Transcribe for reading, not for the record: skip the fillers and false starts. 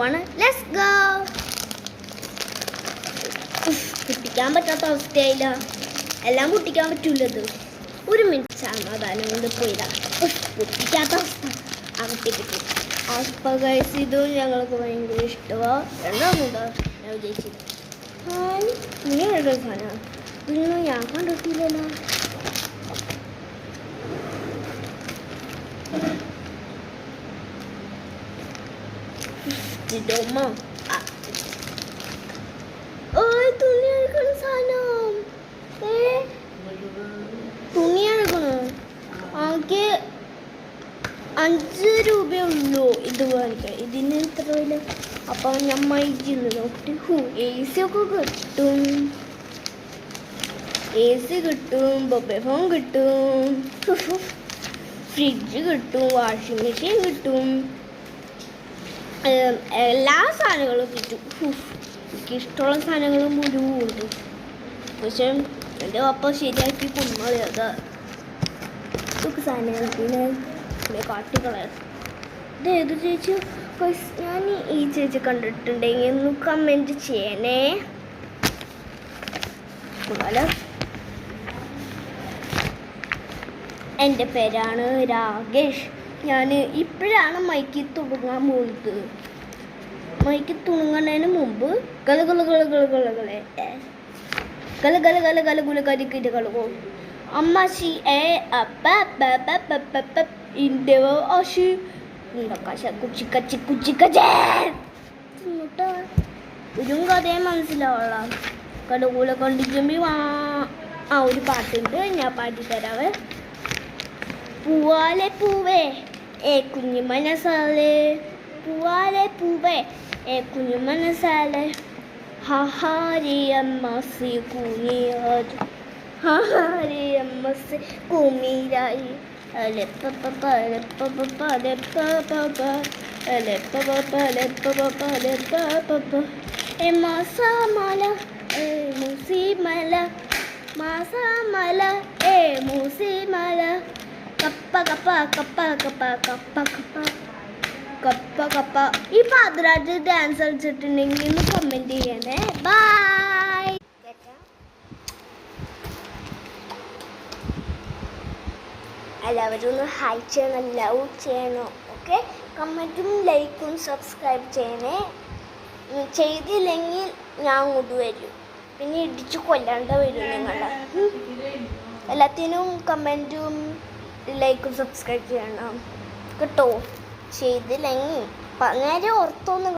പോവാണ്. Let's go. പൊട്ടിക്കാൻ പറ്റാത്ത അവസ്ഥയായില്ല. എല്ലാം പൊട്ടിക്കാൻ പറ്റൂലത്. ഒരു മിനിറ്റ് സമാധാനം കൊണ്ട് പോയില്ല. പൊട്ടിക്കാത്ത അവസ്ഥ അകത്തേക്ക്. അപ്പോൾ ഗൈസ് ഇതും ഞങ്ങൾക്ക് ഭയങ്കര ഇഷ്ടമാണ്. രണ്ടാമതാ ഞാൻ വിജയിച്ചത്. ഇങ്ങനെയുള്ള സാധനം ഇതൊന്നും ഞാൻ കണ്ടിട്ടില്ലല്ലോ. ഇതമ്മ തുണി എടുക്കണ സാധനം. തുണി എടുക്കണം. ആകെ 5 രൂപയുള്ളൂ ഇത് വാങ്ങിക്കാൻ. ഇതിന് എത്ര വില? അപ്പം നമ്മൾ നോക്കി AC ഒക്കെ കിട്ടും. AC കിട്ടും, മൊബൈൽ ഫോൺ കിട്ടും, ഫ്രിഡ്ജ് കിട്ടും, വാഷിംഗ് മെഷീൻ കിട്ടും, എല്ലാ സാധനങ്ങളും കിട്ടും. എനിക്കിഷ്ടമുള്ള സാധനങ്ങളും മുഴുവൻ ഉണ്ട്. പക്ഷെ എൻ്റെ പപ്പ ശരിയാക്കി കൊണ്ടുപോയത് ഇതൊക്കെ സാധനങ്ങൾ പിന്നെ കാട്ടിക്കളയാം. ഇത് ഏത് ചേച്ചി? ഞാൻ ഈ ചേച്ചി കണ്ടിട്ടുണ്ടെങ്കിൽ ഒന്ന് കമൻറ്റ് ചെയ്യണേ. എൻ്റെ പേരാണ് രാകേഷ്. ഞാൻ ഇപ്പോഴാണ് മൈക്കിൽ തുടങ്ങാൻ പോകുന്നത്. മൈക്കിൽ തുടങ്ങുന്നതിന് മുമ്പ് അമ്മശി ഇതും കഥയെ മനസ്സിലാവുള്ള കടകൂല കണ്ടിച്ചുമ്പി ഒരു പാട്ടുണ്ട്. ഞാൻ പാടിത്തരാവേ. പൂവാലെ പൂവേ കുഞ്ഞു മനസ്സാലേ, പൂവാലെ പൂവേ കുഞ്ഞു മനസ്സാലേ, ഹാഹാരിയമ്മസി കുഞ്ഞിരാജ്, ഹാഹാരിയമ്മസി കുഞ്ഞിരായി, മാസാമല മൂസിമല, മാസാമല മൂസിമല, കപ്പ കപ്പ കപ്പ കപ്പ കപ്പ കപ്പ കപ്പ കപ്പ. ഈ പാതിരാജ് ഡാൻസ് കളിച്ചിട്ടുണ്ടെങ്കിൽ ഒന്ന് കമൻറ്റ് ചെയ്യണേ. ബൈ. എല്ലാവരും ഒന്ന് ഹായ് ചെയ്യണം, ലവ് ചെയ്യണം. ഓക്കെ, കമൻറ്റും ലൈക്കും സബ്സ്ക്രൈബ് ചെയ്യണേ. ചെയ്തില്ലെങ്കിൽ ഞാൻ അങ്ങോട്ട് വരും, പിന്നെ ഇടിച്ച് കൊല്ലാണ്ട് വരും നിങ്ങളെ. എല്ലാത്തിനും കമൻറ്റും ലൈക്കും സബ്സ്ക്രൈബ് ചെയ്യണം കേട്ടോ. ചെയ്തില്ലെങ്കിൽ നേരെ ഓർത്തൊന്നും